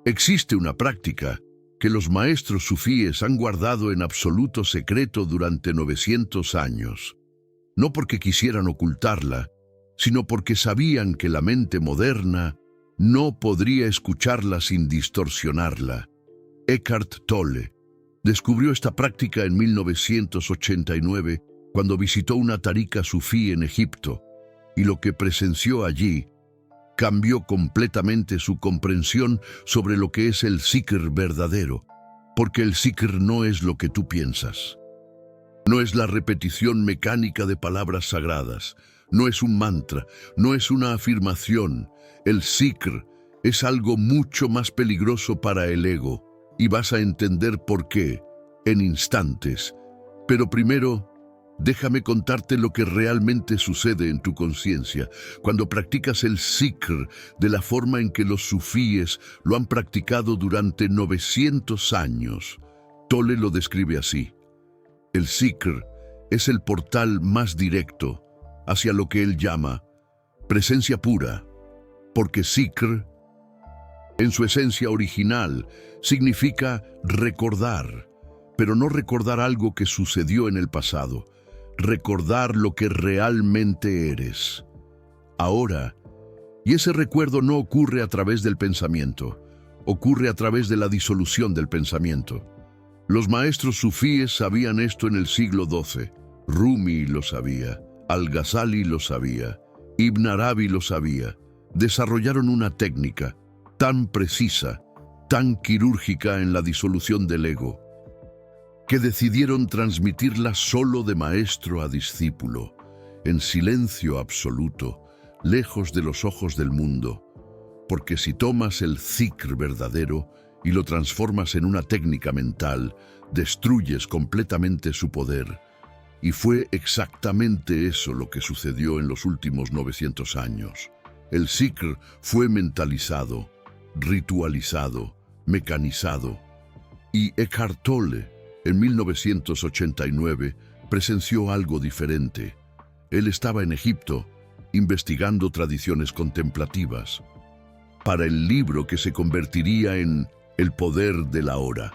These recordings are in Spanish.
Existe una práctica que los maestros sufíes han guardado en absoluto secreto durante 900 años, no porque quisieran ocultarla, sino porque sabían que la mente moderna no podría escucharla sin distorsionarla. Eckhart Tolle descubrió esta práctica en 1989 cuando visitó una tariqa sufí en Egipto, y lo que presenció allí cambió completamente su comprensión sobre lo que es el zikr verdadero, porque el zikr no es lo que tú piensas. No es la repetición mecánica de palabras sagradas, no es un mantra, no es una afirmación. El zikr es algo mucho más peligroso para el ego, y vas a entender por qué en instantes. Pero primero, déjame contarte lo que realmente sucede en tu conciencia cuando practicas el zikr de la forma en que los sufíes lo han practicado durante 900 años. Tolle lo describe así. El zikr es el portal más directo hacia lo que él llama presencia pura, porque zikr, en su esencia original, significa recordar, pero no recordar algo que sucedió en el pasado, recordar lo que realmente eres ahora. Y ese recuerdo no ocurre a través del pensamiento, ocurre a través de la disolución del pensamiento. Los maestros sufíes sabían esto en el siglo XII. Rumi lo sabía, Al-Ghazali lo sabía, Ibn Arabi lo sabía. Desarrollaron una técnica tan precisa, tan quirúrgica en la disolución del ego, que decidieron transmitirla solo de maestro a discípulo, en silencio absoluto, lejos de los ojos del mundo. Porque si tomas el zikr verdadero y lo transformas en una técnica mental, destruyes completamente su poder. Y fue exactamente eso lo que sucedió en los últimos 900 años. El zikr fue mentalizado, ritualizado, mecanizado. Y Eckhart Tolle, en 1989, presenció algo diferente. Él estaba en Egipto, investigando tradiciones contemplativas, para el libro que se convertiría en El poder de la hora.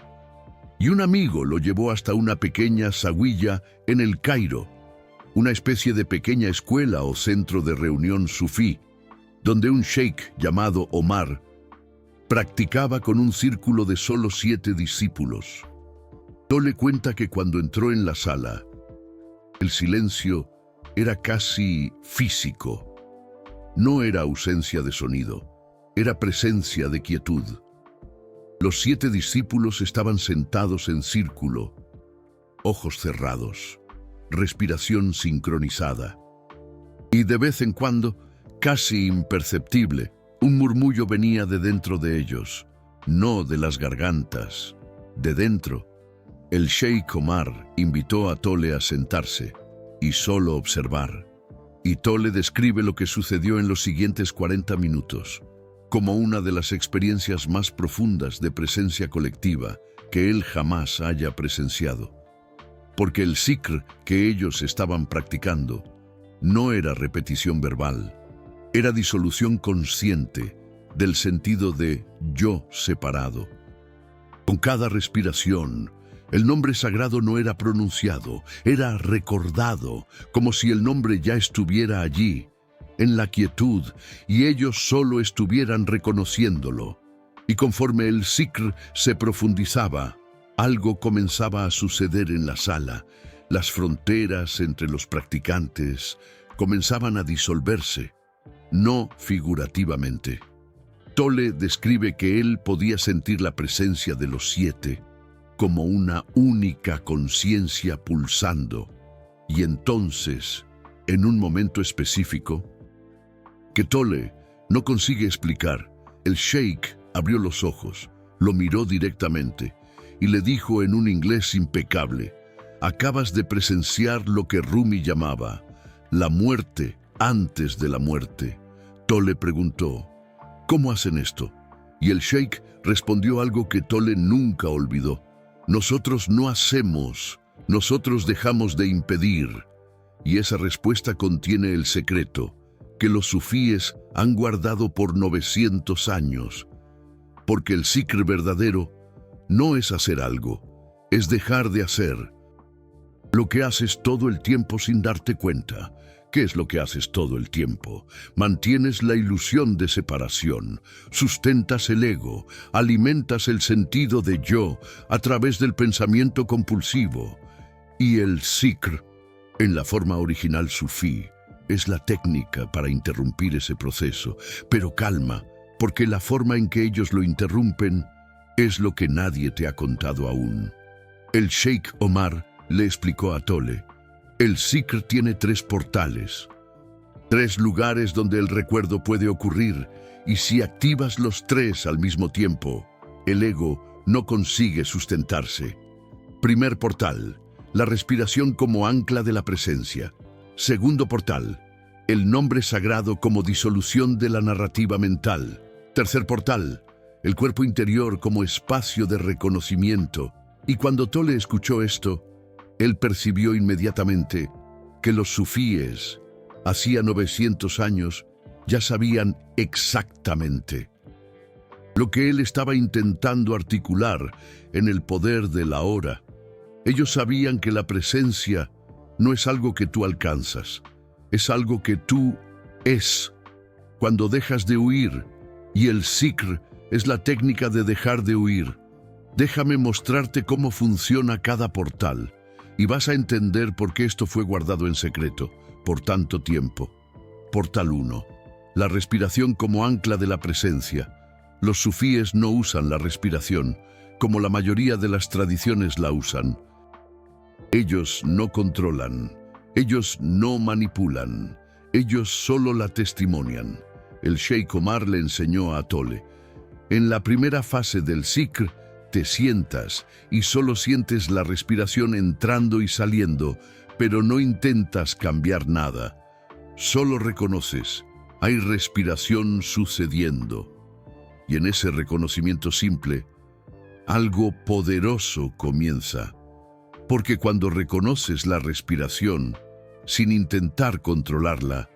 Y un amigo lo llevó hasta una pequeña zawiya en El Cairo, una especie de pequeña escuela o centro de reunión sufí, donde un sheikh llamado Omar practicaba con un círculo de solo 7 discípulos. Tolle cuenta que cuando entró en la sala, el silencio era casi físico. No era ausencia de sonido, era presencia de quietud. Los 7 discípulos estaban sentados en círculo, ojos cerrados, respiración sincronizada. Y de vez en cuando, casi imperceptible, un murmullo venía de dentro de ellos, no de las gargantas, de dentro. El sheikh Omar invitó a Tolle a sentarse y solo observar. Y Tolle describe lo que sucedió en los siguientes 40 minutos, como una de las experiencias más profundas de presencia colectiva que él jamás haya presenciado. Porque el zikr que ellos estaban practicando no era repetición verbal, era disolución consciente del sentido de yo separado. Con cada respiración, el nombre sagrado no era pronunciado, era recordado, como si el nombre ya estuviera allí, en la quietud, y ellos solo estuvieran reconociéndolo. Y conforme el zikr se profundizaba, algo comenzaba a suceder en la sala. Las fronteras entre los practicantes comenzaban a disolverse, no figurativamente. Tolle describe que él podía sentir la presencia de los 7 como una única conciencia pulsando, y entonces, en un momento específico, que Tolle no consigue explicar, el sheikh abrió los ojos, lo miró directamente y le dijo en un inglés impecable: acabas de presenciar lo que Rumi llamaba la muerte antes de la muerte. Tolle preguntó: ¿cómo hacen esto? Y el sheikh respondió algo que Tolle nunca olvidó: nosotros no hacemos, nosotros dejamos de impedir. Y esa respuesta contiene el secreto que los sufíes han guardado por 900 años. Porque el Zikr verdadero no es hacer algo, es dejar de hacer lo que haces todo el tiempo sin darte cuenta. ¿Qué es lo que haces todo el tiempo? Mantienes la ilusión de separación, sustentas el ego, alimentas el sentido de yo a través del pensamiento compulsivo. Y el Zikr, en la forma original sufí, es la técnica para interrumpir ese proceso. Pero calma, porque la forma en que ellos lo interrumpen es lo que nadie te ha contado aún. El Sheikh Omar le explicó a Tolle: el Zikr tiene 3 portales, 3 lugares donde el recuerdo puede ocurrir, y si activas los 3 al mismo tiempo, el ego no consigue sustentarse. Primer portal, la respiración como ancla de la presencia. Segundo portal, el nombre sagrado como disolución de la narrativa mental. Tercer portal, el cuerpo interior como espacio de reconocimiento. Y cuando Tolle escuchó esto, él percibió inmediatamente que los sufíes, hacía 900 años, ya sabían exactamente lo que él estaba intentando articular en el poder de la hora. Ellos sabían que la presencia no es algo que tú alcanzas, es algo que tú es cuando dejas de huir, y el Zikr es la técnica de dejar de huir. Déjame mostrarte cómo funciona cada portal, y vas a entender por qué esto fue guardado en secreto por tanto tiempo. Portal 1. La respiración como ancla de la presencia. Los sufíes no usan la respiración como la mayoría de las tradiciones la usan. Ellos no controlan, ellos no manipulan, ellos solo la testimonian. El Sheikh Omar le enseñó a Tolle: en la primera fase del Zikr, te sientas y solo sientes la respiración entrando y saliendo, pero no intentas cambiar nada. Solo reconoces, hay respiración sucediendo. Y en ese reconocimiento simple, algo poderoso comienza. Porque cuando reconoces la respiración, sin intentar controlarla,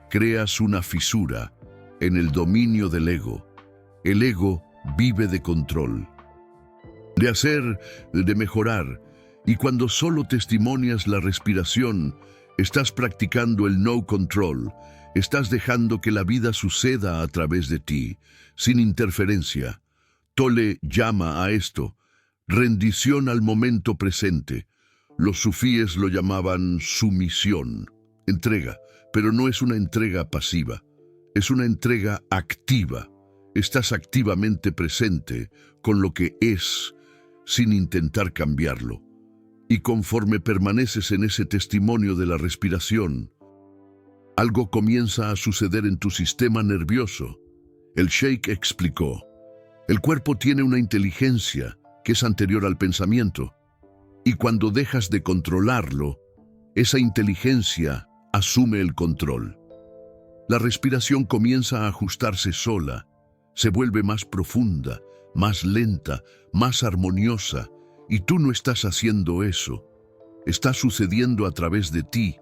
creas una fisura en el dominio del ego. El ego vive de control, de hacer, de mejorar, y cuando solo testimonias la respiración, estás practicando el no control, estás dejando que la vida suceda a través de ti, sin interferencia. Tolle llama a esto rendición al momento presente. Los sufíes lo llamaban sumisión, entrega, pero no es una entrega pasiva, es una entrega activa. Estás activamente presente con lo que es, sin intentar cambiarlo. Y conforme permaneces en ese testimonio de la respiración, algo comienza a suceder en tu sistema nervioso. El Sheikh explicó: el cuerpo tiene una inteligencia que es anterior al pensamiento, y cuando dejas de controlarlo, esa inteligencia asume el control. La respiración comienza a ajustarse sola, se vuelve más profunda, más lenta, más armoniosa, y tú no estás haciendo eso. Está sucediendo a través de ti.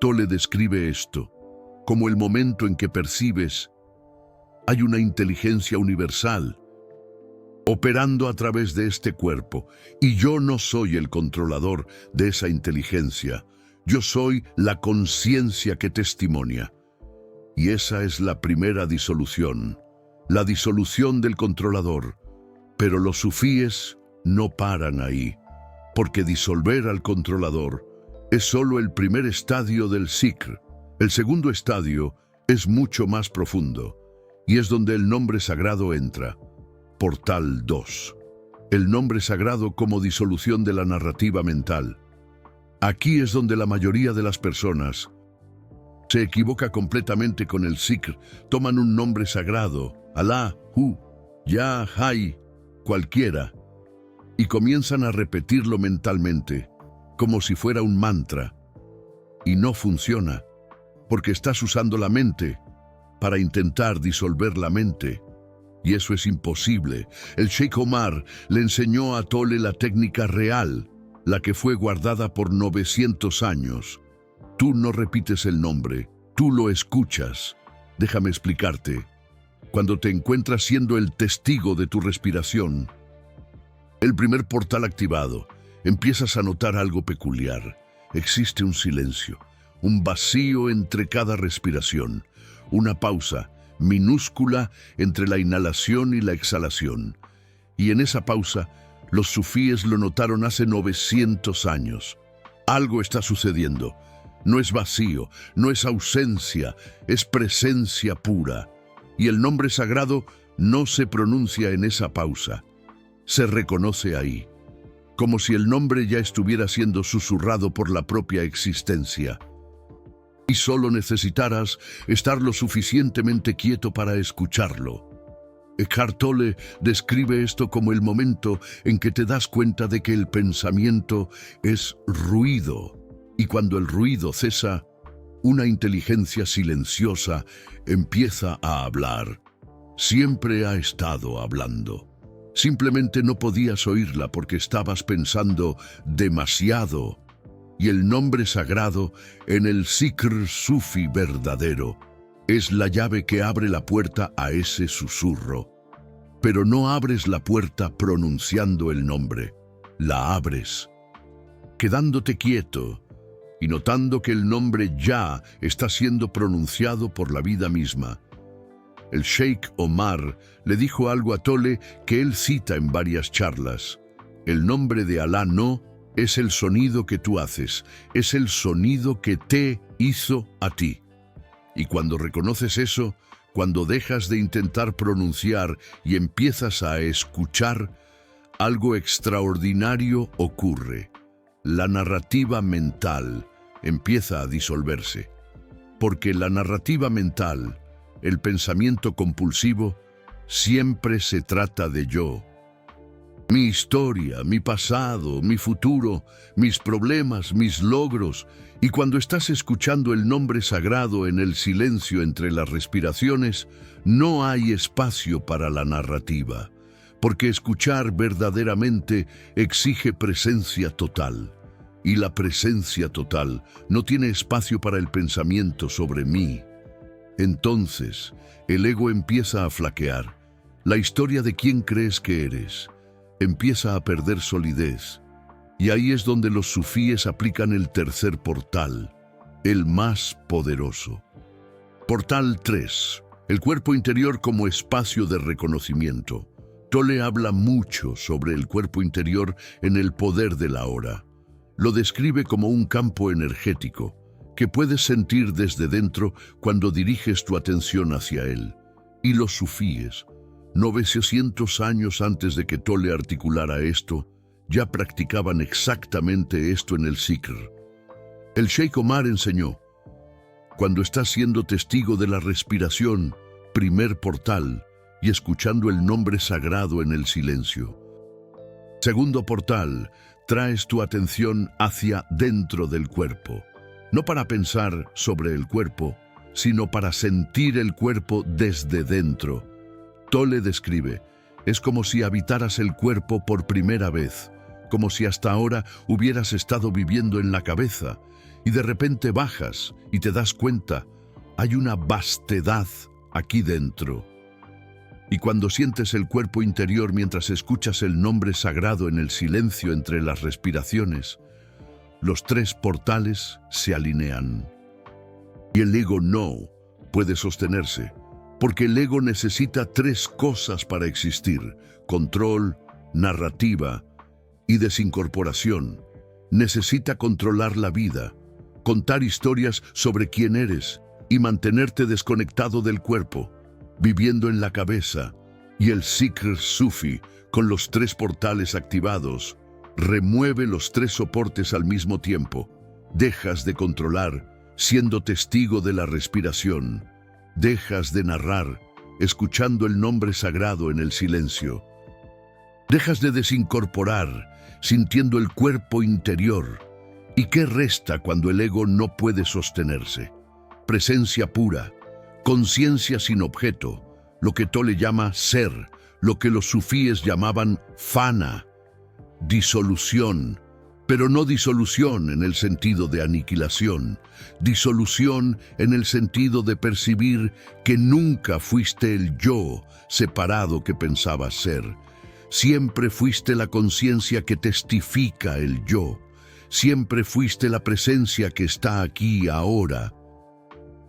Tolle describe esto como el momento en que percibes hay una inteligencia universal operando a través de este cuerpo, y yo no soy el controlador de esa inteligencia. Yo soy la conciencia que testimonia. Y esa es la primera disolución, la disolución del controlador. Pero los sufíes no paran ahí, porque disolver al controlador es solo el primer estadio del Zikr. El segundo estadio es mucho más profundo, y es donde el nombre sagrado entra. Portal 2. El nombre sagrado como disolución de la narrativa mental. Aquí es donde la mayoría de las personas se equivoca completamente con el Zikr. Toman un nombre sagrado, Alá, Hu, Ya, Hay, cualquiera, y comienzan a repetirlo mentalmente, como si fuera un mantra. Y no funciona, porque estás usando la mente para intentar disolver la mente. Y eso es imposible. El Sheikh Omar le enseñó a Tolle la técnica real, la que fue guardada por 900 años. Tú no repites el nombre, tú lo escuchas. Déjame explicarte. cuando te encuentras siendo el testigo de tu respiración. El primer portal activado, empiezas a notar algo peculiar. Existe un silencio, un vacío entre cada respiración, una pausa minúscula entre la inhalación y la exhalación. Y en esa pausa, los sufíes lo notaron hace 900 años. Algo está sucediendo. No es vacío, no es ausencia, es presencia pura. Y el nombre sagrado no se pronuncia en esa pausa. Se reconoce ahí, como si el nombre ya estuviera siendo susurrado por la propia existencia. Y solo necesitaras estar lo suficientemente quieto para escucharlo. Eckhart Tolle describe esto como el momento en que te das cuenta de que el pensamiento es ruido, y cuando el ruido cesa, una inteligencia silenciosa empieza a hablar. Siempre ha estado hablando. Simplemente no podías oírla porque estabas pensando demasiado. Y el nombre sagrado en el Zikr Sufi verdadero es la llave que abre la puerta a ese susurro. Pero no abres la puerta pronunciando el nombre, la abres quedándote quieto y notando que el nombre ya está siendo pronunciado por la vida misma. El Sheikh Omar le dijo algo a Tolle que él cita en varias charlas. El nombre de Alá no es el sonido que tú haces, es el sonido que te hizo a ti. Y cuando reconoces eso, cuando dejas de intentar pronunciar y empiezas a escuchar, algo extraordinario ocurre. La narrativa mental empieza a disolverse. Porque la narrativa mental, el pensamiento compulsivo, siempre se trata de yo. Mi historia, mi pasado, mi futuro, mis problemas, mis logros. Y cuando estás escuchando el nombre sagrado en el silencio entre las respiraciones, no hay espacio para la narrativa, porque escuchar verdaderamente exige presencia total. Y la presencia total no tiene espacio para el pensamiento sobre mí. Entonces, el ego empieza a flaquear. La historia de quién crees que eres empieza a perder solidez. Y ahí es donde los sufíes aplican el tercer portal, el más poderoso. Portal 3. El cuerpo interior como espacio de reconocimiento. Tolle habla mucho sobre el cuerpo interior en El poder de la hora. Lo describe como un campo energético que puedes sentir desde dentro cuando diriges tu atención hacia él. Y los sufíes, 900 años antes de que Tolle articulara esto, ya practicaban exactamente esto en el Zikr. El Sheikh Omar enseñó: cuando estás siendo testigo de la respiración, primer portal, y escuchando el nombre sagrado en el silencio. Segundo portal, traes tu atención hacia dentro del cuerpo, no para pensar sobre el cuerpo, sino para sentir el cuerpo desde dentro. Tolle describe: es como si habitaras el cuerpo por primera vez, como si hasta ahora hubieras estado viviendo en la cabeza, y de repente bajas y te das cuenta, hay una vastedad aquí dentro. Y cuando sientes el cuerpo interior mientras escuchas el nombre sagrado en el silencio entre las respiraciones, los tres portales se alinean. Y el ego no puede sostenerse, porque el ego necesita tres cosas para existir: control, narrativa y desincorporación. Necesita controlar la vida, contar historias sobre quién eres y mantenerte desconectado del cuerpo, viviendo en la cabeza. Y el Zikr Sufi, con los tres portales activados, remueve los tres soportes al mismo tiempo. Dejas de controlar, siendo testigo de la respiración. Dejas de narrar, escuchando el nombre sagrado en el silencio. Dejas de desincorporar, sintiendo el cuerpo interior. ¿Y qué resta cuando el ego no puede sostenerse? Presencia pura, conciencia sin objeto, lo que Tolle llama ser, lo que los sufíes llamaban fana, disolución, Pero no disolución en el sentido de aniquilación, disolución en el sentido de percibir que nunca fuiste el yo separado que pensabas ser. Siempre fuiste la conciencia que testifica el yo. Siempre fuiste la presencia que está aquí ahora.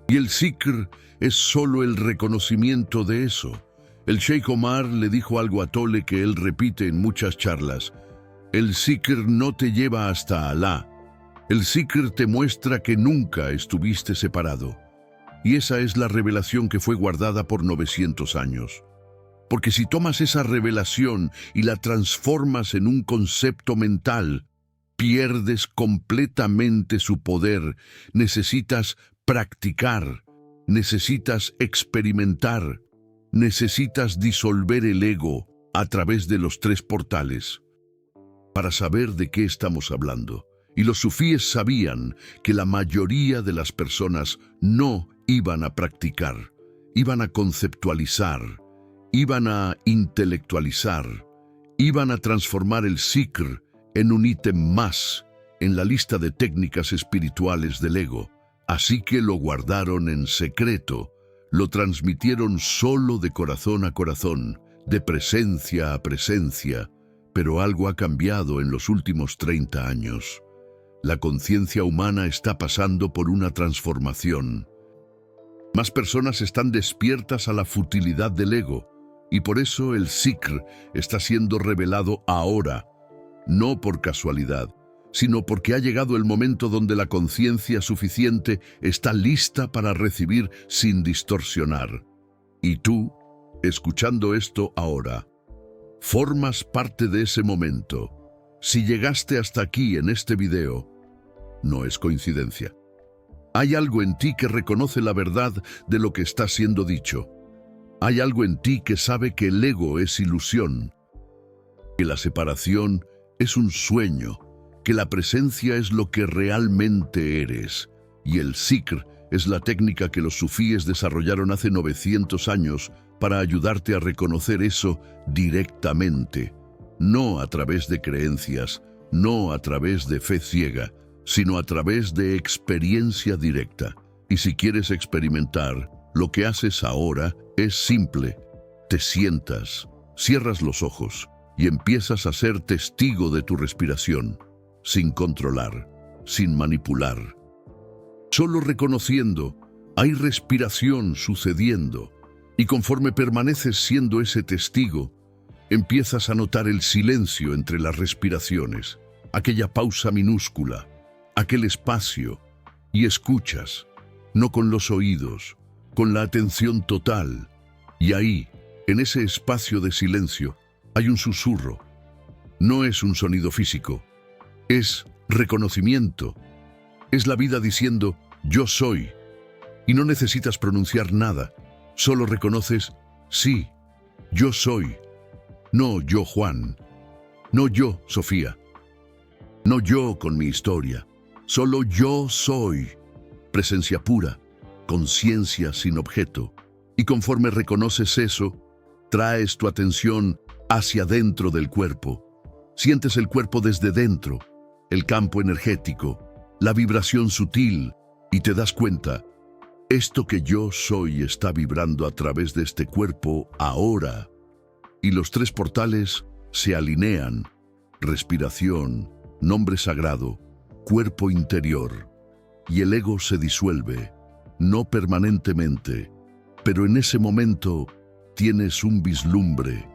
Y el zikr es solo el reconocimiento de eso. El Sheikh Omar le dijo algo a Tolle que él repite en muchas charlas. El zikr no te lleva hasta Alá. El zikr te muestra que nunca estuviste separado. Y esa es la revelación que fue guardada por 900 años. Porque si tomas esa revelación y la transformas en un concepto mental, pierdes completamente su poder. Necesitas practicar, necesitas experimentar, necesitas disolver el ego a través de los 3 portales. Para saber de qué estamos hablando. Y los sufíes sabían que la mayoría de las personas no iban a practicar, iban a conceptualizar, iban a intelectualizar, iban a transformar el zikr en un ítem más en la lista de técnicas espirituales del ego. Así que lo guardaron en secreto, lo transmitieron solo de corazón a corazón, de presencia a presencia. Pero algo ha cambiado en los últimos 30 años. La conciencia humana está pasando por una transformación. Más personas están despiertas a la futilidad del ego, y por eso el zikr está siendo revelado ahora, no por casualidad, sino porque ha llegado el momento donde la conciencia suficiente está lista para recibir sin distorsionar. Y tú, escuchando esto ahora, formas parte de ese momento. Si llegaste hasta aquí en este video, no es coincidencia. Hay algo en ti que reconoce la verdad de lo que está siendo dicho. Hay algo en ti que sabe que el ego es ilusión, que la separación es un sueño, que la presencia es lo que realmente eres. Y el zikr es la técnica que los sufíes desarrollaron hace 900 años para ayudarte a reconocer eso directamente, no a través de creencias, no a través de fe ciega, sino a través de experiencia directa. Y si quieres experimentar, lo que haces ahora es simple. Te sientas, cierras los ojos y empiezas a ser testigo de tu respiración, sin controlar, sin manipular. Solo reconociendo, hay respiración sucediendo. Y conforme permaneces siendo ese testigo, empiezas a notar el silencio entre las respiraciones, aquella pausa minúscula, aquel espacio, y escuchas, no con los oídos, con la atención total. Y ahí, en ese espacio de silencio, hay un susurro. No es un sonido físico, es reconocimiento. Es la vida diciendo, yo soy. Y no necesitas pronunciar nada. Solo reconoces, sí, yo soy. No yo, Juan. No yo, Sofía. No yo con mi historia. Solo yo soy. Presencia pura, conciencia sin objeto. Y conforme reconoces eso, traes tu atención hacia dentro del cuerpo. Sientes el cuerpo desde dentro, el campo energético, la vibración sutil, y te das cuenta, esto que yo soy está vibrando a través de este cuerpo ahora. Y los 3 portales se alinean. Respiración, nombre sagrado, cuerpo interior. Y el ego se disuelve, no permanentemente, pero en ese momento tienes un vislumbre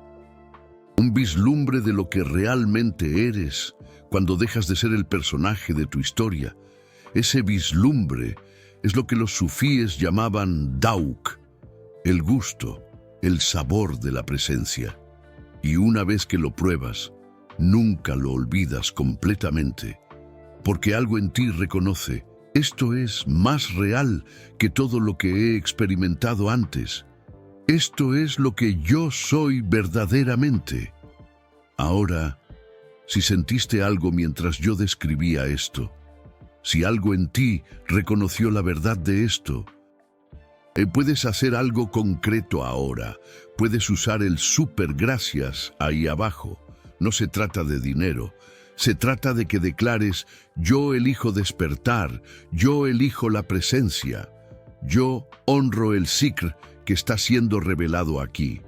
de lo que realmente eres cuando dejas de ser el personaje de tu historia. Ese vislumbre es lo que los sufíes llamaban dauk, el gusto, el sabor de la presencia. Y una vez que lo pruebas, nunca lo olvidas completamente, porque algo en ti reconoce, esto es más real que todo lo que he experimentado antes. Esto es lo que yo soy verdaderamente. Ahora, si sentiste algo mientras yo describía esto, si algo en ti reconoció la verdad de esto, puedes hacer algo concreto ahora. Puedes usar el súper gracias ahí abajo. No se trata de dinero, Se trata de que declares: yo elijo despertar, yo elijo la presencia, yo honro el Sikr que está siendo revelado aquí.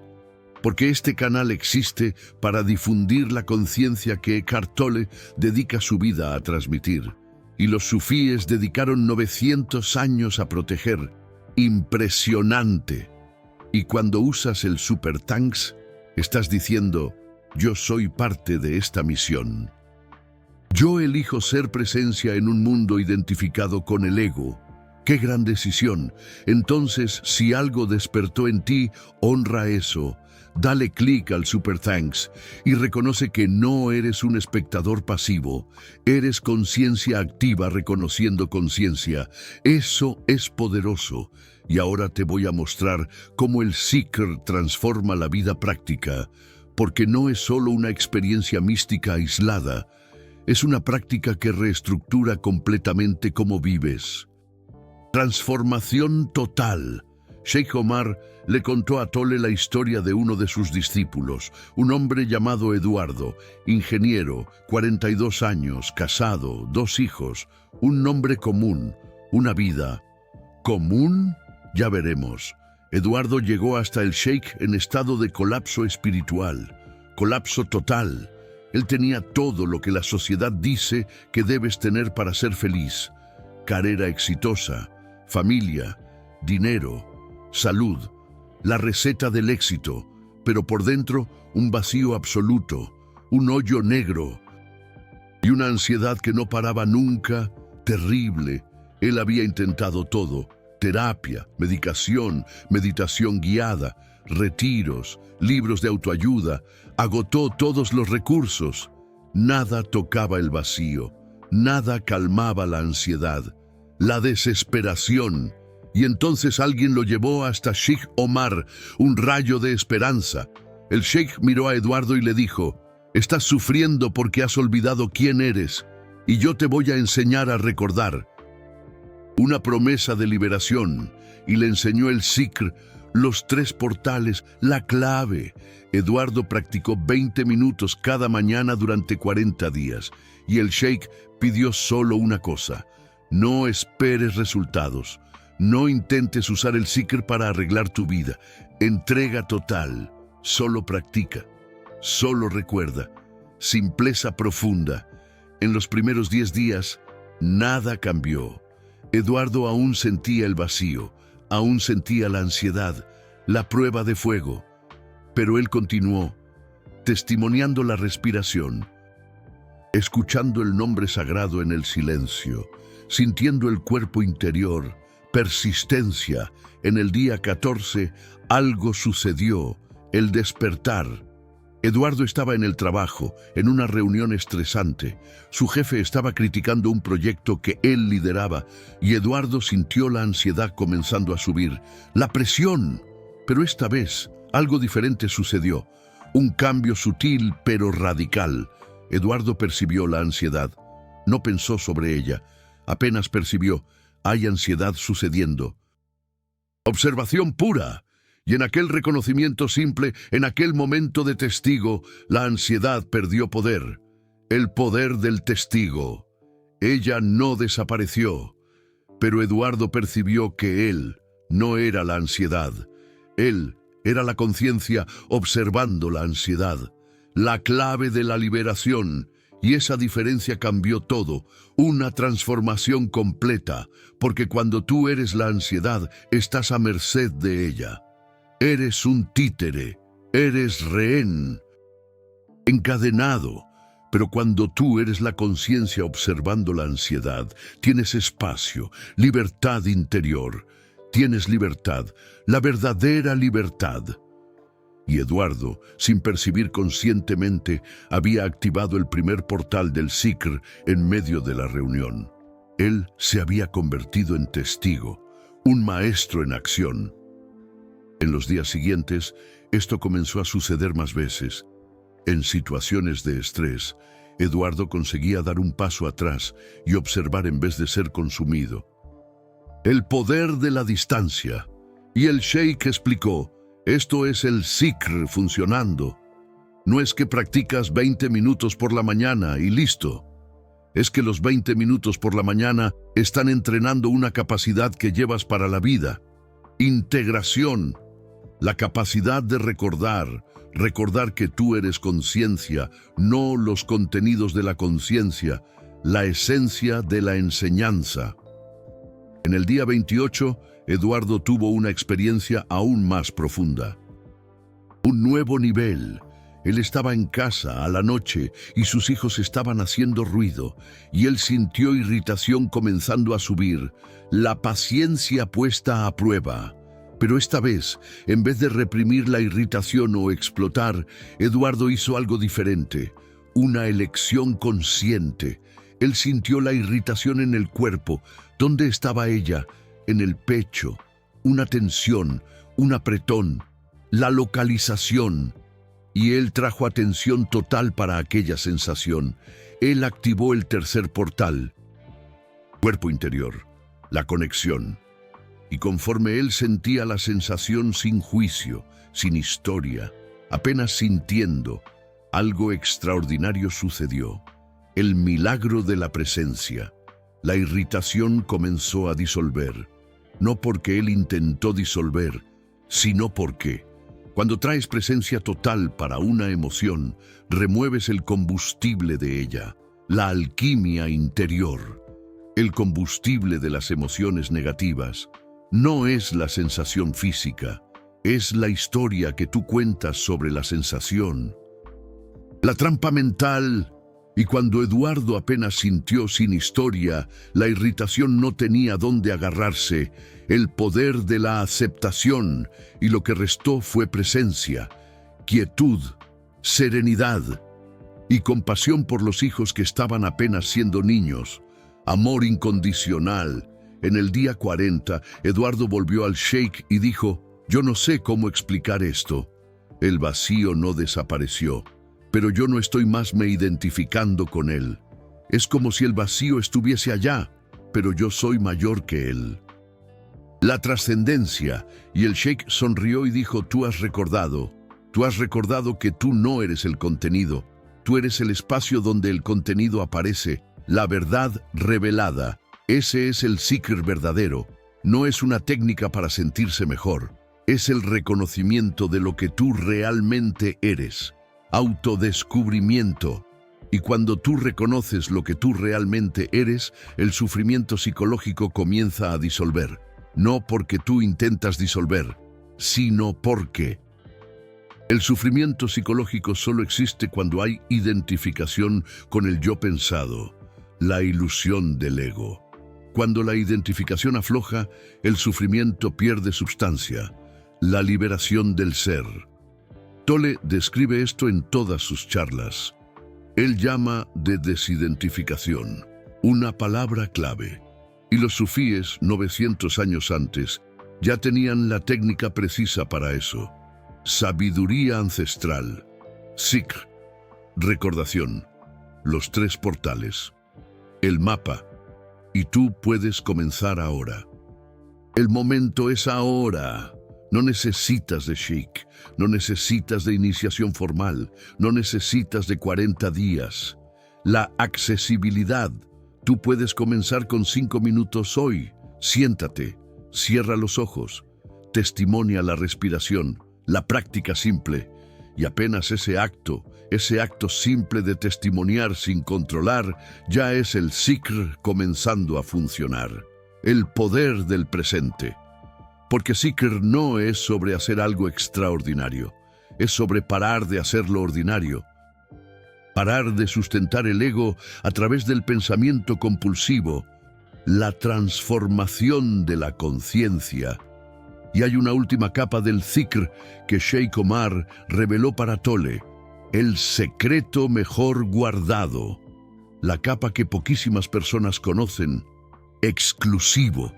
Porque este canal existe para difundir la conciencia que Eckhart Tolle dedica su vida a transmitir. Y los sufíes dedicaron 900 años a proteger. Impresionante. Y cuando usas el Supertanks, estás diciendo: yo soy parte de esta misión. Yo elijo ser presencia en un mundo identificado con el ego. ¡Qué gran decisión! Entonces, si algo despertó en ti, honra eso. Dale clic al Superthanks y reconoce que no eres un espectador pasivo. Eres conciencia activa reconociendo conciencia. Eso es poderoso. Y ahora te voy a mostrar cómo el Sikr transforma la vida práctica, porque no es solo una experiencia mística aislada, es una práctica que reestructura completamente cómo vives. Transformación total. Sheikh Omar le contó a Tolle la historia de uno de sus discípulos, un hombre llamado Eduardo, ingeniero, 42 años, casado, 2 hijos, un nombre común, una vida. ¿Común? Ya veremos. Eduardo llegó hasta el Sheikh en estado de colapso espiritual, colapso total. Él tenía todo lo que la sociedad dice que debes tener para ser feliz: carrera exitosa, familia, dinero, salud, la receta del éxito, pero por dentro un vacío absoluto, un hoyo negro y una ansiedad que no paraba nunca, terrible. Él había intentado todo: terapia, medicación, meditación guiada, retiros, libros de autoayuda. Agotó todos los recursos. Nada tocaba el vacío, nada calmaba la ansiedad, la desesperación. Y entonces alguien lo llevó hasta Sheikh Omar, un rayo de esperanza. El Sheikh miró a Eduardo y le dijo: estás sufriendo porque has olvidado quién eres, y yo te voy a enseñar a recordar. Una promesa de liberación, y le enseñó el Sikr, los 3 portales, la clave. Eduardo practicó 20 minutos cada mañana durante 40 días, y el Sheikh pidió solo una cosa: no esperes resultados. No intentes usar el Sikr para arreglar tu vida. Entrega total. Solo practica. Solo recuerda. Simpleza profunda. En los primeros 10 días, nada cambió. Eduardo aún sentía el vacío, aún sentía la ansiedad, la prueba de fuego. Pero él continuó, testimoniando la respiración, escuchando el nombre sagrado en el silencio, sintiendo el cuerpo interior, persistencia. En el día 14, algo sucedió, el despertar. Eduardo estaba en el trabajo, en una reunión estresante. Su jefe estaba criticando un proyecto que él lideraba, y Eduardo sintió la ansiedad comenzando a subir, la presión. Pero esta vez, algo diferente sucedió, un cambio sutil pero radical. Eduardo percibió la ansiedad. No pensó sobre ella, apenas percibió: hay ansiedad sucediendo. Observación pura. Y en aquel reconocimiento simple, en aquel momento de testigo, la ansiedad perdió poder. El poder del testigo. Ella no desapareció. Pero Eduardo percibió que él no era la ansiedad. Él era la conciencia observando la ansiedad. La clave de la liberación. Y esa diferencia cambió todo, una transformación completa, porque cuando tú eres la ansiedad, estás a merced de ella. Eres un títere, eres rehén, encadenado. Pero cuando tú eres la conciencia observando la ansiedad, tienes espacio, libertad interior. Tienes libertad, la verdadera libertad. Y Eduardo, sin percibir conscientemente, había activado el primer portal del Sikr en medio de la reunión. Él se había convertido en testigo, un maestro en acción. En los días siguientes, esto comenzó a suceder más veces. En situaciones de estrés, Eduardo conseguía dar un paso atrás y observar en vez de ser consumido. El poder de la distancia. Y el Sheikh explicó: esto es el Sikr funcionando. No es que practicas 20 minutos por la mañana y listo. Es que los 20 minutos por la mañana están entrenando una capacidad que llevas para la vida. Integración. La capacidad de recordar que tú eres conciencia, no los contenidos de la conciencia, la esencia de la enseñanza. En el día 28, Eduardo tuvo una experiencia aún más profunda. Un nuevo nivel. Él estaba en casa a la noche y sus hijos estaban haciendo ruido, y él sintió irritación comenzando a subir, la paciencia puesta a prueba. Pero esta vez, en vez de reprimir la irritación o explotar, Eduardo hizo algo diferente, una elección consciente. Él sintió la irritación en el cuerpo. ¿Dónde estaba ella? En el pecho. Una tensión, un apretón, la localización. Y él trajo atención total para aquella sensación. Él activó el tercer portal. Cuerpo interior, la conexión. Y conforme él sentía la sensación sin juicio, sin historia, apenas sintiendo, algo extraordinario sucedió. El milagro de la presencia. La irritación comenzó a disolver. No porque él intentó disolver, sino porque, cuando traes presencia total para una emoción, remueves el combustible de ella, la alquimia interior. El combustible de las emociones negativas no es la sensación física, es la historia que tú cuentas sobre la sensación. La trampa mental. Y cuando Eduardo apenas sintió sin historia, la irritación no tenía dónde agarrarse, el poder de la aceptación, y lo que restó fue presencia, quietud, serenidad y compasión por los hijos que estaban apenas siendo niños, amor incondicional. En el día 40, Eduardo volvió al sheik y dijo: «Yo no sé cómo explicar esto». El vacío no desapareció, pero yo no estoy más me identificando con él. Es como si el vacío estuviese allá, pero yo soy mayor que él. La trascendencia. Y el sheik sonrió y dijo: tú has recordado que tú no eres el contenido, tú eres el espacio donde el contenido aparece, la verdad revelada. Ese es el zikr verdadero. No es una técnica para sentirse mejor, es el reconocimiento de lo que tú realmente eres. Autodescubrimiento. Y cuando tú reconoces lo que tú realmente eres, el sufrimiento psicológico comienza a disolver. No porque tú intentas disolver, sino porque el sufrimiento psicológico solo existe cuando hay identificación con el yo pensado, la ilusión del ego. Cuando la identificación afloja, el sufrimiento pierde sustancia, la liberación del ser. Tolle describe esto en todas sus charlas. Él llama de desidentificación, una palabra clave. Y los sufíes, 900 años antes, ya tenían la técnica precisa para eso. Sabiduría ancestral, zikr, recordación, los 3 portales, el mapa. Y tú puedes comenzar ahora. El momento es ahora. No necesitas de sheik, no necesitas de iniciación formal, no necesitas de 40 días. La accesibilidad. Tú puedes comenzar con 5 minutos hoy. Siéntate, cierra los ojos, testimonia la respiración, la práctica simple. Y apenas ese acto simple de testimoniar sin controlar, ya es el zikr comenzando a funcionar. El poder del presente. Porque zikr no es sobre hacer algo extraordinario, es sobre parar de hacer lo ordinario. Parar de sustentar el ego a través del pensamiento compulsivo, la transformación de la conciencia. Y hay una última capa del zikr que Sheikh Omar reveló para Tolle, el secreto mejor guardado, la capa que poquísimas personas conocen, exclusivo.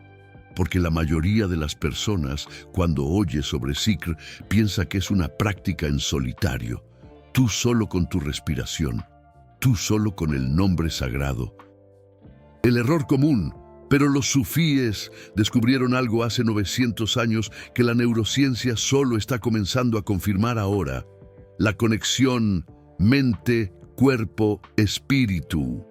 Porque la mayoría de las personas, cuando oye sobre zikr, piensa que es una práctica en solitario, tú solo con tu respiración, tú solo con el nombre sagrado. El error común, pero los sufíes descubrieron algo hace 900 años que la neurociencia solo está comenzando a confirmar ahora. la conexión mente, cuerpo, espíritu.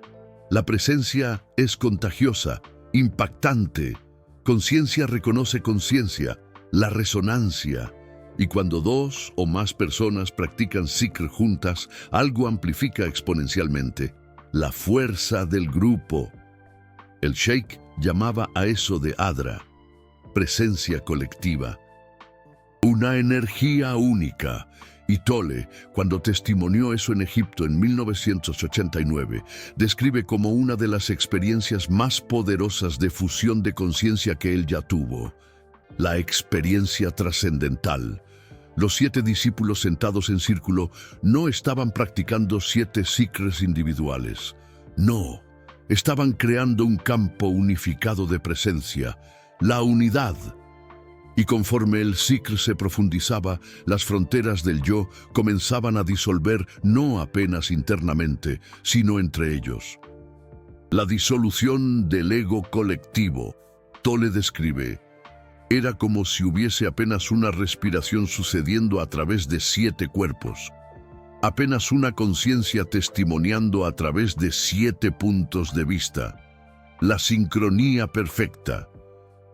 La presencia es contagiosa, impactante. Conciencia reconoce conciencia, la resonancia. Y cuando dos o más personas practican Zikr juntas, algo amplifica exponencialmente. La fuerza del grupo. El Sheikh llamaba a eso de Adra, presencia colectiva. Una energía única. Y Tolle, cuando testimonió eso en Egipto en 1989, describe como una de las experiencias más poderosas de fusión de conciencia que él ya tuvo. La experiencia trascendental. Los 7 discípulos sentados en círculo no estaban practicando 7 zikrs individuales. No, estaban creando un campo unificado de presencia, la unidad. Y conforme el zikr se profundizaba, las fronteras del yo comenzaban a disolver no apenas internamente, sino entre ellos. La disolución del ego colectivo, Tolle describe, era como si hubiese apenas una respiración sucediendo a través de 7 cuerpos, apenas una conciencia testimoniando a través de 7 puntos de vista, la sincronía perfecta.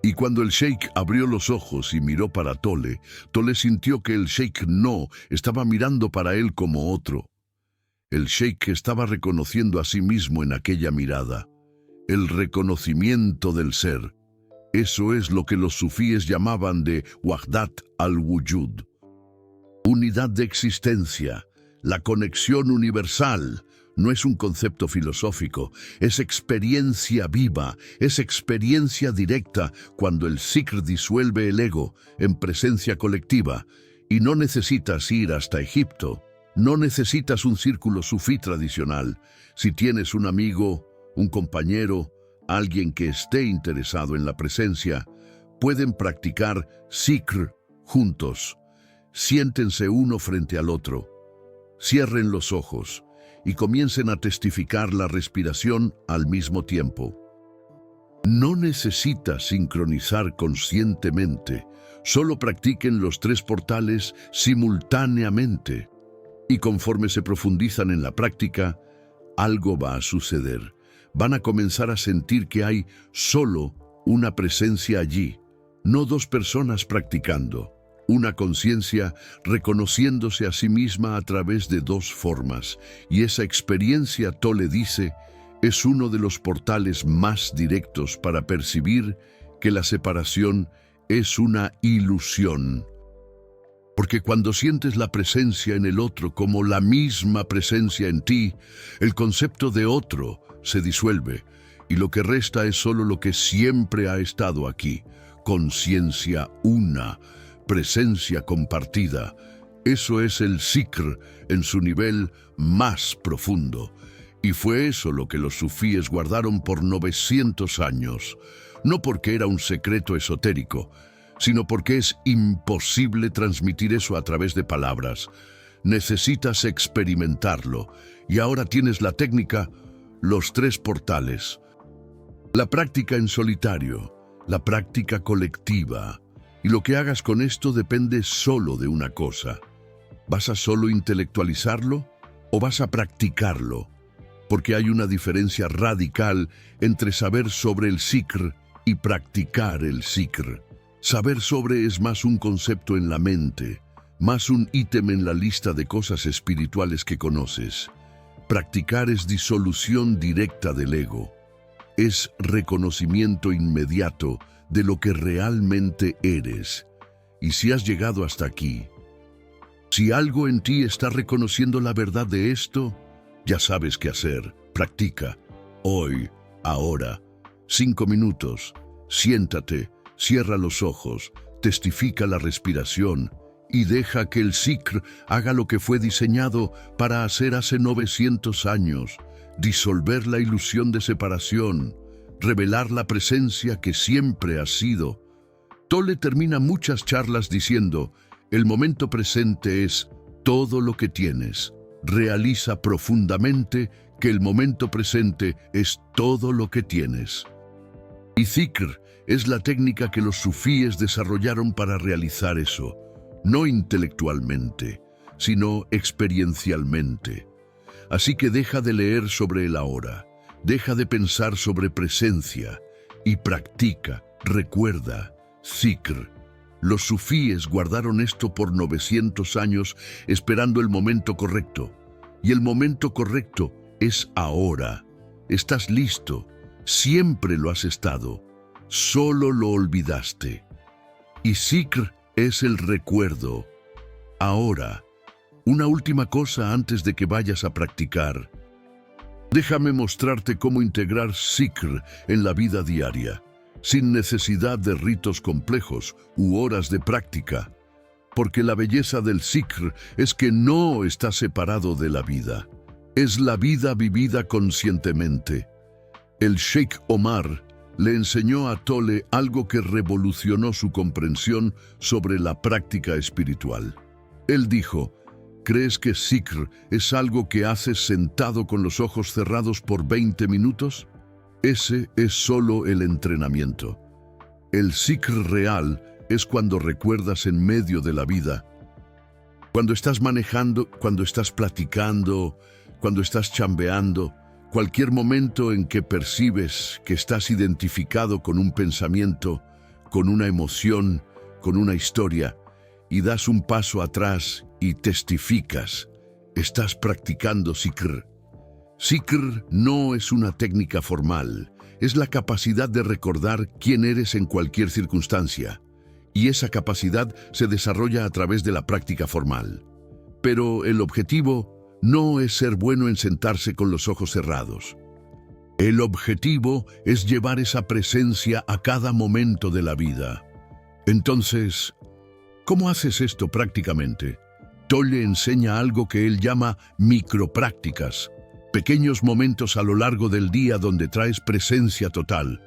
Y cuando el Sheikh abrió los ojos y miró para Tolle, Tolle sintió que el Sheikh no estaba mirando para él como otro. El Sheikh estaba reconociendo a sí mismo en aquella mirada, el reconocimiento del ser. Eso es lo que los sufíes llamaban de Wahdat al-Wujud. Unidad de existencia, la conexión universal. No es un concepto filosófico, es experiencia viva, es experiencia directa cuando el Zikr disuelve el ego en presencia colectiva. Y no necesitas ir hasta Egipto, no necesitas un círculo sufí tradicional. Si tienes un amigo, un compañero, alguien que esté interesado en la presencia, pueden practicar Zikr juntos. Siéntense uno frente al otro, cierren los ojos y comiencen a testificar la respiración al mismo tiempo. No necesitas sincronizar conscientemente, solo practiquen los 3 portales simultáneamente. Y conforme se profundizan en la práctica, algo va a suceder. Van a comenzar a sentir que hay solo una presencia allí, no 2 personas practicando. Una conciencia reconociéndose a sí misma a través de 2 formas, y esa experiencia, Tolle dice, es uno de los portales más directos para percibir que la separación es una ilusión. Porque cuando sientes la presencia en el otro como la misma presencia en ti, el concepto de otro se disuelve, y lo que resta es solo lo que siempre ha estado aquí, conciencia una, presencia compartida. Eso es el Zikr en su nivel más profundo. Y fue eso lo que los sufíes guardaron por 900 años. No porque era un secreto esotérico, sino porque es imposible transmitir eso a través de palabras. Necesitas experimentarlo. Y ahora tienes la técnica, los 3 portales. La práctica en solitario, la práctica colectiva. Y lo que hagas con esto depende solo de una cosa. ¿Vas a solo intelectualizarlo o vas a practicarlo? Porque hay una diferencia radical entre saber sobre el Zikr y practicar el Zikr. Saber sobre es más un concepto en la mente, más un ítem en la lista de cosas espirituales que conoces. Practicar es disolución directa del ego. Es reconocimiento inmediato de lo que realmente eres. Y si has llegado hasta aquí, si algo en ti está reconociendo la verdad de esto, ya sabes qué hacer. Practica. Hoy, ahora, 5 minutos. Siéntate, cierra los ojos, testifica la respiración y deja que el Zikr haga lo que fue diseñado para hacer hace 900 años. Disolver la ilusión de separación, revelar la presencia que siempre ha sido. Tolle termina muchas charlas diciendo, el momento presente es todo lo que tienes. Realiza profundamente que el momento presente es todo lo que tienes. Y Zikr es la técnica que los sufíes desarrollaron para realizar eso, no intelectualmente, sino experiencialmente. Así que deja de leer sobre el ahora, deja de pensar sobre presencia y practica, recuerda, zikr. Los sufíes guardaron esto por 900 años esperando el momento correcto. Y el momento correcto es ahora. Estás listo, siempre lo has estado, solo lo olvidaste. Y zikr es el recuerdo. Ahora, una última cosa antes de que vayas a practicar. Déjame mostrarte cómo integrar zikr en la vida diaria, sin necesidad de ritos complejos u horas de práctica, porque la belleza del zikr es que no está separado de la vida. Es la vida vivida conscientemente. El Sheikh Omar le enseñó a Tolle algo que revolucionó su comprensión sobre la práctica espiritual. Él dijo: ¿crees que zikr es algo que haces sentado con los ojos cerrados por 20 minutos? Ese es solo el entrenamiento. El zikr real es cuando recuerdas en medio de la vida. Cuando estás manejando, cuando estás platicando, cuando estás chambeando, cualquier momento en que percibes que estás identificado con un pensamiento, con una emoción, con una historia, y das un paso atrás y testificas, estás practicando zikr. Zikr no es una técnica formal, es la capacidad de recordar quién eres en cualquier circunstancia, y esa capacidad se desarrolla a través de la práctica formal. Pero el objetivo no es ser bueno en sentarse con los ojos cerrados. El objetivo es llevar esa presencia a cada momento de la vida. Entonces, ¿cómo haces esto prácticamente? Tolle enseña algo que él llama microprácticas, pequeños momentos a lo largo del día donde traes presencia total.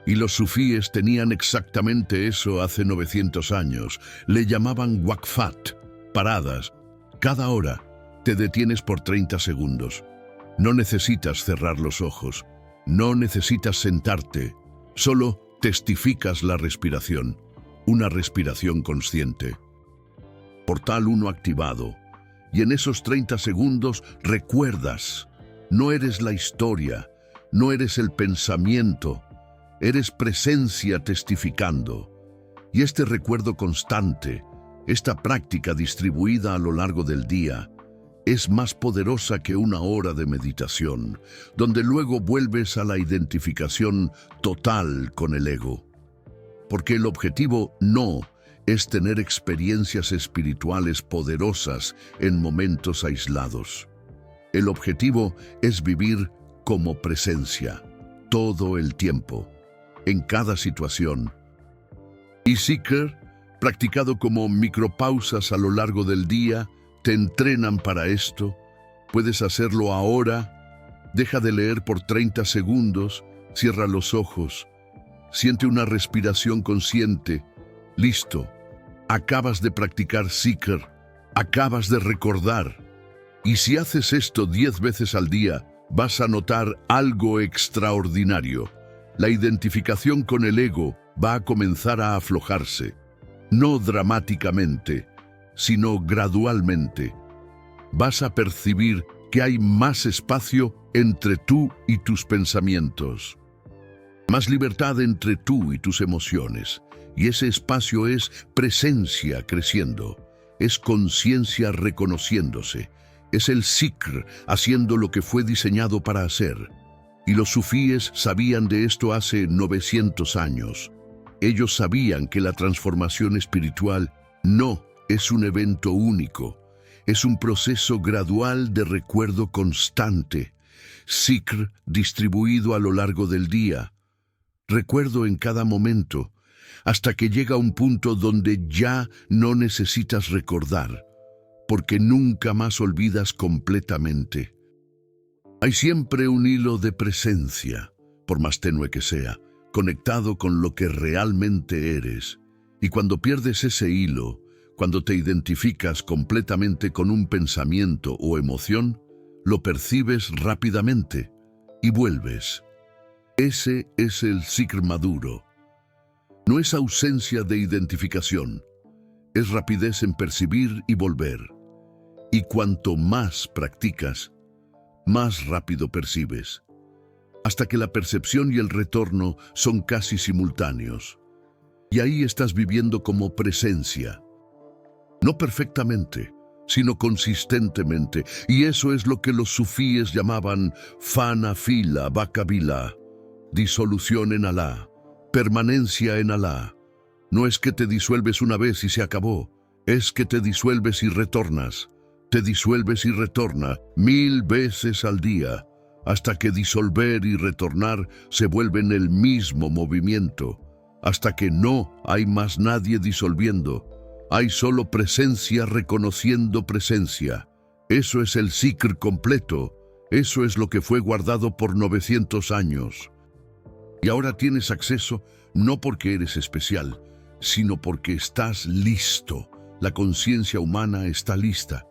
Y los sufíes tenían exactamente eso hace 900 años. Le llamaban waqfat, paradas. Cada hora te detienes por 30 segundos. No necesitas cerrar los ojos. No necesitas sentarte. Solo testificas la respiración. Una respiración consciente. Portal 1 activado. Y en esos 30 segundos recuerdas. No eres la historia. No eres el pensamiento. Eres presencia testificando. Y este recuerdo constante, esta práctica distribuida a lo largo del día, es más poderosa que una hora de meditación, donde luego vuelves a la identificación total con el ego. Porque el objetivo no es tener experiencias espirituales poderosas en momentos aislados. El objetivo es vivir como presencia, todo el tiempo, en cada situación. Y zikr, practicado como micropausas a lo largo del día, te entrenan para esto. Puedes hacerlo ahora. Deja de leer por 30 segundos, cierra los ojos, siente una respiración consciente. Listo. Acabas de practicar zikr, acabas de recordar. Y si haces esto 10 veces al día, vas a notar algo extraordinario. La identificación con el ego va a comenzar a aflojarse, no dramáticamente, sino gradualmente. Vas a percibir que hay más espacio entre tú y tus pensamientos, más libertad entre tú y tus emociones, y ese espacio es presencia creciendo, es conciencia reconociéndose, es el zikr haciendo lo que fue diseñado para hacer. Y los sufíes sabían de esto hace 900 años. Ellos sabían que la transformación espiritual no es un evento único, es un proceso gradual de recuerdo constante, zikr distribuido a lo largo del día, recuerdo en cada momento, hasta que llega un punto donde ya no necesitas recordar, porque nunca más olvidas completamente. Hay siempre un hilo de presencia, por más tenue que sea, conectado con lo que realmente eres. Y cuando pierdes ese hilo, cuando te identificas completamente con un pensamiento o emoción, lo percibes rápidamente y vuelves. Ese es el zikr maduro. No es ausencia de identificación, es rapidez en percibir y volver. Y cuanto más practicas, más rápido percibes, hasta que la percepción y el retorno son casi simultáneos. Y ahí estás viviendo como presencia. No perfectamente, sino consistentemente. Y eso es lo que los sufíes llamaban fana fila bakabila, disolución en Alá, permanencia en Alá. No es que te disuelves una vez y se acabó, es que te disuelves y retornas. Te disuelves y retorna 1000 veces al día, hasta que disolver y retornar se vuelven el mismo movimiento, hasta que no hay más nadie disolviendo. Hay solo presencia reconociendo presencia. Eso es el zikr completo. Eso es lo que fue guardado por 900 años. Y ahora tienes acceso no porque eres especial, sino porque estás listo. La conciencia humana está lista.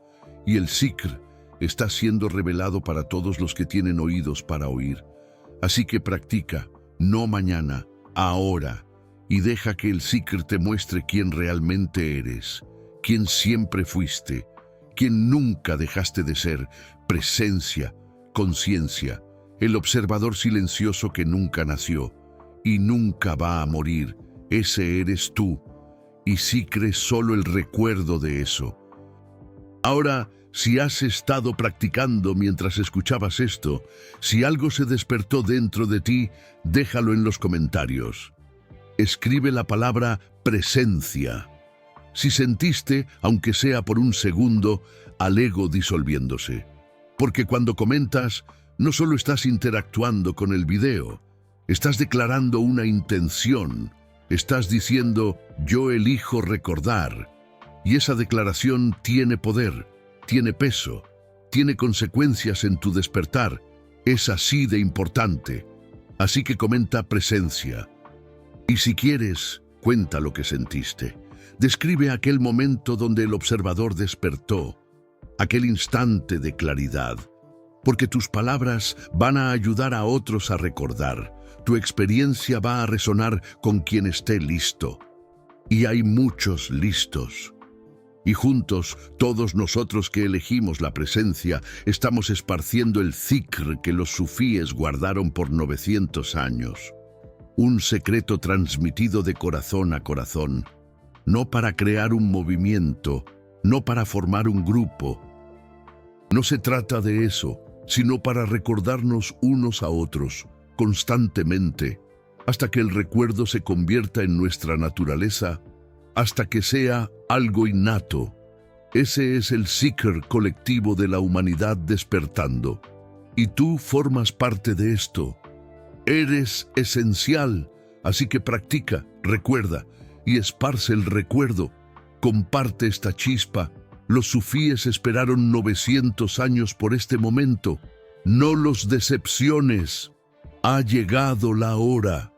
Y el zikr está siendo revelado para todos los que tienen oídos para oír. Así que practica, no mañana, ahora. Y deja que el zikr te muestre quién realmente eres, quién siempre fuiste, quién nunca dejaste de ser, presencia, conciencia, el observador silencioso que nunca nació y nunca va a morir. Ese eres tú, y zikr es solo el recuerdo de eso. Ahora, si has estado practicando mientras escuchabas esto, si algo se despertó dentro de ti, déjalo en los comentarios. Escribe la palabra presencia. Si sentiste, aunque sea por un segundo, al ego disolviéndose. Porque cuando comentas, no solo estás interactuando con el video, estás declarando una intención. Estás diciendo, yo elijo recordar. Y esa declaración tiene poder, tiene peso, tiene consecuencias en tu despertar. Es así de importante. Así que comenta presencia. Y si quieres, cuenta lo que sentiste. Describe aquel momento donde el observador despertó, aquel instante de claridad, porque tus palabras van a ayudar a otros a recordar. Tu experiencia va a resonar con quien esté listo. Y hay muchos listos. Y juntos, todos nosotros que elegimos la presencia, estamos esparciendo el zikr que los sufíes guardaron por 900 años. Un secreto transmitido de corazón a corazón, no para crear un movimiento, no para formar un grupo. No se trata de eso, sino para recordarnos unos a otros, constantemente, hasta que el recuerdo se convierta en nuestra naturaleza, hasta que sea algo innato. Ese es el zikr colectivo de la humanidad despertando. Y tú formas parte de esto. Eres esencial, así que practica, recuerda y esparce el recuerdo. Comparte esta chispa. Los sufíes esperaron 900 años por este momento. No los decepciones. Ha llegado la hora.